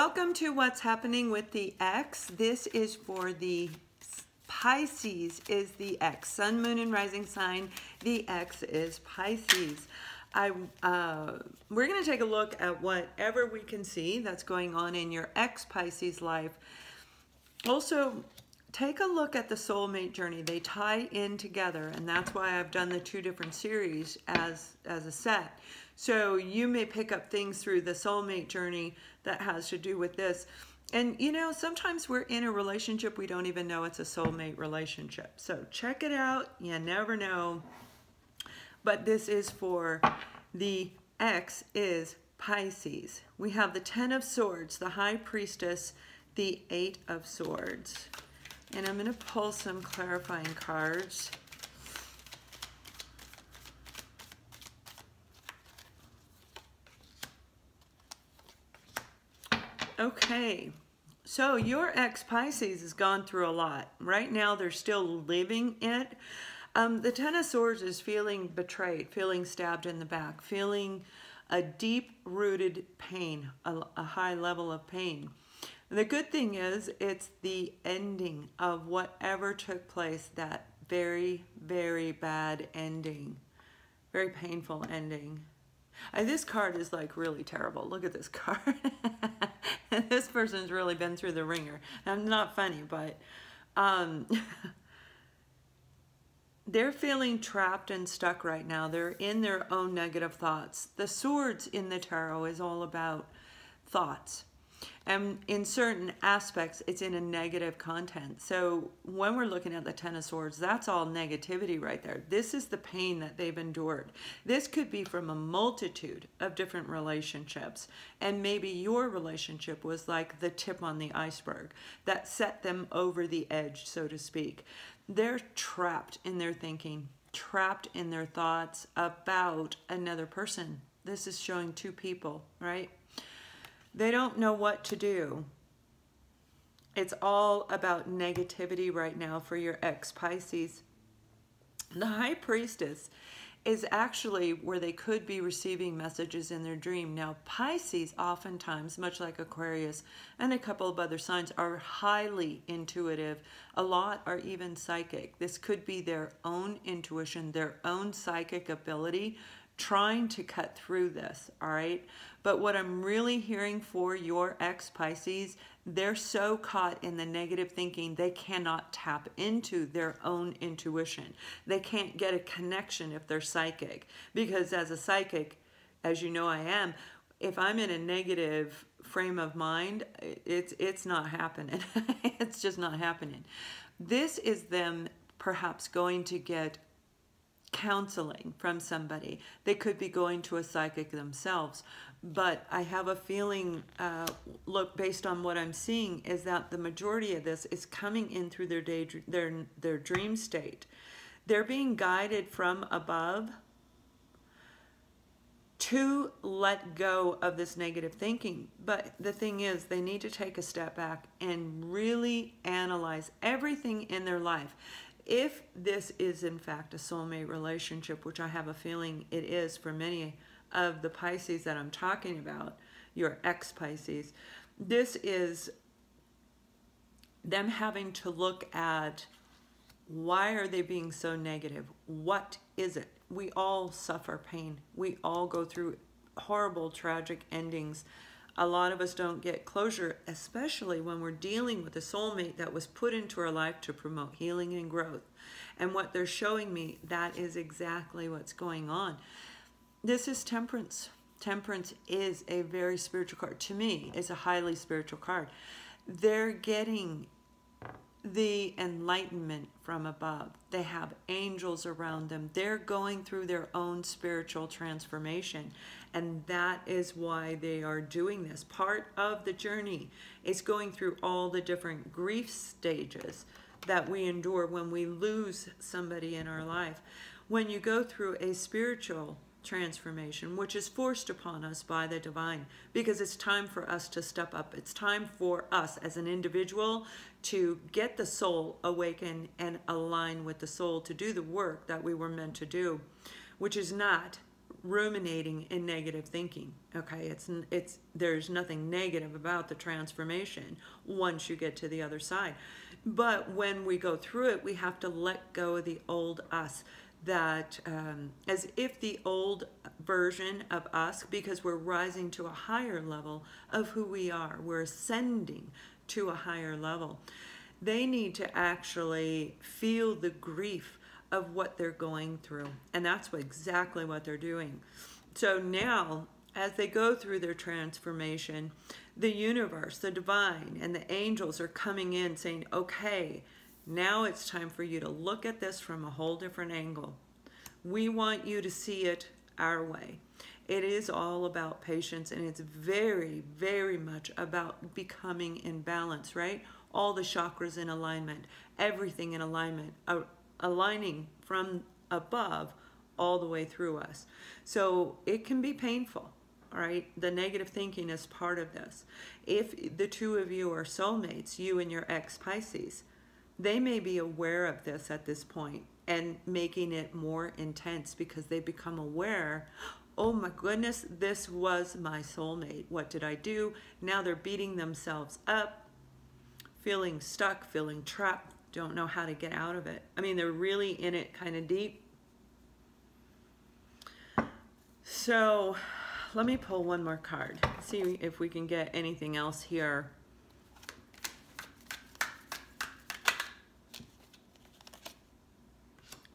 Welcome to What's Happening with the X. This is for the Pisces is the X. Sun, Moon, and Rising sign. The X is Pisces. We're going to take a look at whatever we can see that's going on in your Pisces life. Also, take a look at the soulmate journey. They tie in together, and that's why I've done the two different series as a set. So you may pick up things through the soulmate journey that has to do with this. And you know, sometimes we're in a relationship, we don't even know it's a soulmate relationship. So check it out, you never know. But this is for the X is Pisces. We have the 10 of Swords, the High Priestess, the 8 of Swords. And I'm going to pull some clarifying cards. Okay, so your ex-Pisces has gone through a lot. Right now, they're still living it. The 10 of Swords is feeling betrayed, feeling stabbed in the back, feeling a deep-rooted pain, a high level of pain. The good thing is it's the ending of whatever took place, that very, very bad ending, very painful ending. And this card is like really terrible. Look at this card. This person's really been through the ringer. I'm not funny, but they're feeling trapped and stuck right now. They're in their own negative thoughts. The Swords in the tarot is all about thoughts. And in certain aspects, it's in a negative content. So when we're looking at the 10 of Swords, that's all negativity right there. This is the pain that they've endured. This could be from a multitude of different relationships. And maybe your relationship was like the tip on the iceberg that set them over the edge, so to speak. They're trapped in their thinking, trapped in their thoughts about another person. This is showing two people, right? They don't know what to do. It's all about negativity right now for your ex-Pisces. The High Priestess is actually where they could be receiving messages in their dream. Now, Pisces oftentimes, much like Aquarius and a couple of other signs, are highly intuitive. A lot are even psychic. This could be their own intuition, their own psychic ability, trying to cut through this, all right? But what I'm really hearing for your ex-Pisces, they're so caught in the negative thinking, they cannot tap into their own intuition. They can't get a connection if they're psychic. Because as a psychic, as you know I am, if I'm in a negative frame of mind, it's not happening. It's just not happening. This is them perhaps going to get counseling from somebody. They could be going to a psychic themselves, but I have a feeling, look, based on what I'm seeing, is that the majority of this is coming in through their dream state. They're being guided from above to let go of this negative thinking. But the thing is, they need to take a step back and really analyze everything in their life. If this is in fact a soulmate relationship, which I have a feeling it is for many of the Pisces that I'm talking about, your ex-Pisces, this is them having to look at why are they being so negative? What is it? We all suffer pain. We all go through horrible, tragic endings. A lot of us don't get closure, especially when we're dealing with a soulmate that was put into our life to promote healing and growth. And what they're showing me, that is exactly what's going on. This is Temperance. Temperance is a very spiritual card. To me, it's a highly spiritual card. They're getting the enlightenment from above. They have angels around them. They're going through their own spiritual transformation, and that is why they are doing this. Part of the journey is going through all the different grief stages that we endure when we lose somebody in our life. When you go through a spiritual transformation, which is forced upon us by the divine, because it's time for us to step up. It's time for us as an individual to get the soul awakened and align with the soul to do the work that we were meant to do, which is not ruminating in negative thinking. Okay, there's nothing negative about the transformation once you get to the other side. But when we go through it, we have to let go of the old us, that as if the old version of us, because we're rising to a higher level of who we are, we're ascending to a higher level. They need to actually feel the grief of what they're going through, and that's exactly what they're doing. So now, as they go through their transformation, the universe, the divine, and the angels are coming in saying, okay, now it's time for you to look at this from a whole different angle. We want you to see it our way. It is all about patience, and it's very, very much about becoming in balance, right? All the chakras in alignment, everything in alignment, aligning from above all the way through us. So it can be painful, all right? The negative thinking is part of this. If the two of you are soulmates, you and your ex-Pisces, they may be aware of this at this point and making it more intense because they become aware, oh my goodness, this was my soulmate. What did I do? Now they're beating themselves up, feeling stuck, feeling trapped, don't know how to get out of it. I mean, they're really in it kind of deep. So let me pull one more card, see if we can get anything else here.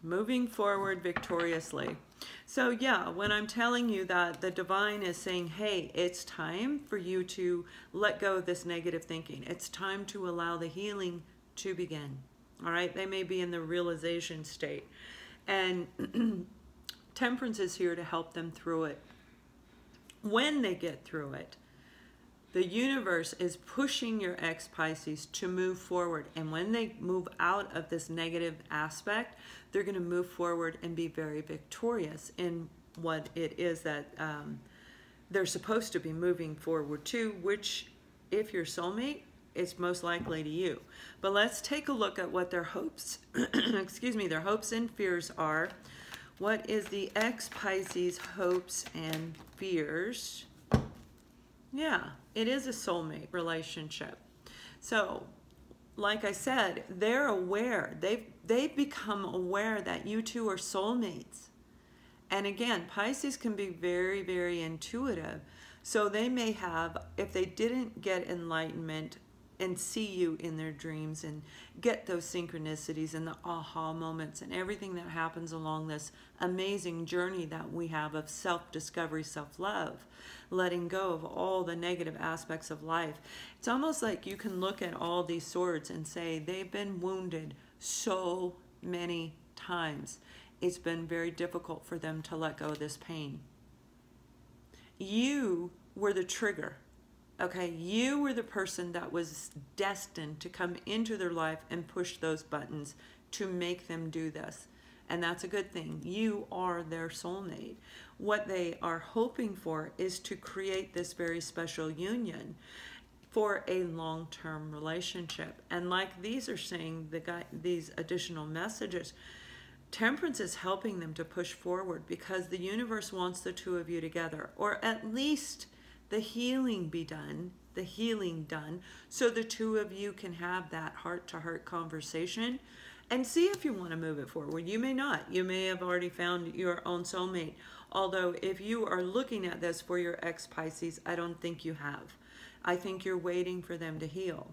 Moving forward victoriously. So yeah, when I'm telling you that the divine is saying, hey, it's time for you to let go of this negative thinking. It's time to allow the healing to begin. All right, they may be in the realization state. And Temperance is here to help them through it. When they get through it, the universe is pushing your ex-Pisces to move forward. And when they move out of this negative aspect, they're going to move forward and be very victorious in what it is that they're supposed to be moving forward to, which, if you're soulmate, it's most likely to you. But let's take a look at what their hopes, excuse me, their hopes and fears are. What is the ex-Pisces hopes and fears? Yeah, it is a soulmate relationship. So, like I said, they're aware. They've become aware that you two are soulmates. And again, Pisces can be very, very intuitive. So they may have, if they didn't get enlightenment and see you in their dreams and get those synchronicities and the aha moments and everything that happens along this amazing journey that we have of self-discovery, self-love, letting go of all the negative aspects of life. It's almost like you can look at all these swords and say they've been wounded so many times. It's been very difficult for them to let go of this pain. You were the trigger. Okay, you were the person that was destined to come into their life and push those buttons to make them do this. And that's a good thing. You are their soulmate. What they are hoping for is to create this very special union for a long-term relationship. And like these are saying, these additional messages, Temperance is helping them to push forward because the universe wants the two of you together, or at least the healing be done, the healing done, so the two of you can have that heart-to-heart conversation and see if you want to move it forward. You may not. You may have already found your own soulmate. Although if you are looking at this for your ex-Pisces, I don't think you have. I think you're waiting for them to heal.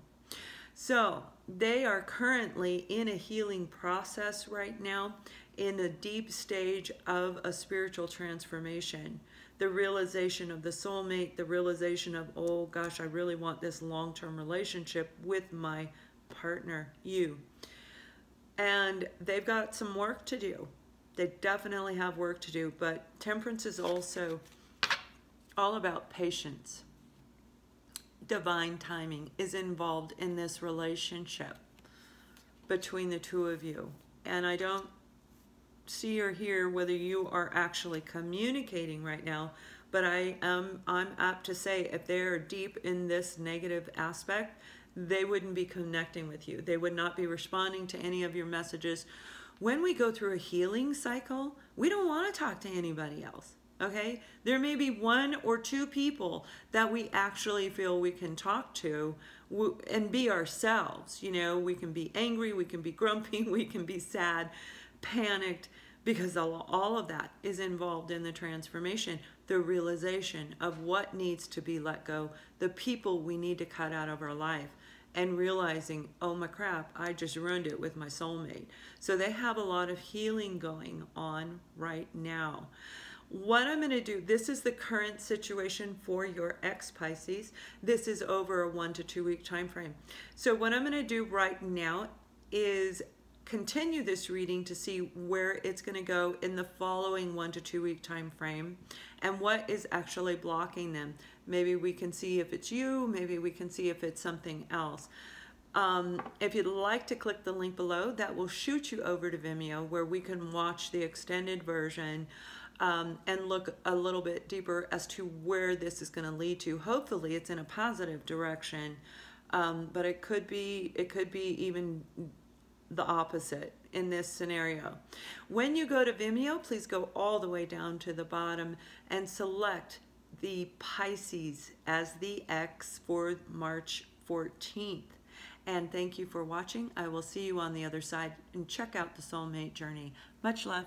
So they are currently in a healing process right now, in a deep stage of a spiritual transformation. The realization of the soulmate, the realization of, oh gosh, I really want this long-term relationship with my partner, you. And they've got some work to do. They definitely have work to do, but Temperance is also all about patience. Divine timing is involved in this relationship between the two of you. And I don't see or hear whether you are actually communicating right now, but I'm apt to say if they're deep in this negative aspect, they wouldn't be connecting with you. They would not be responding to any of your messages. When we go through a healing cycle, we don't want to talk to anybody else. Okay, there may be one or two people that we actually feel we can talk to and be ourselves. You know, we can be angry, we can be grumpy, we can be sad, panicked, because all of that is involved in the transformation, the realization of what needs to be let go, the people we need to cut out of our life, and realizing, oh my crap, I just ruined it with my soulmate. So they have a lot of healing going on right now. What I'm going to do, this is the current situation for your ex-Pisces. This is over a 1 to 2 week time frame. So what I'm going to do right now is continue this reading to see where it's going to go in the following 1 to 2 week time frame and what is actually blocking them. Maybe we can see if it's you, maybe we can see if it's something else. If you'd like to click the link below, that will shoot you over to Vimeo, where we can watch the extended version and look a little bit deeper as to where this is going to lead to. Hopefully it's in a positive direction, but it could be even the opposite in this scenario. When you go to Vimeo, please go all the way down to the bottom and select the Pisces as the X for March 14th. And thank you for watching. I will see you on the other side, and check out the soulmate journey. Much love.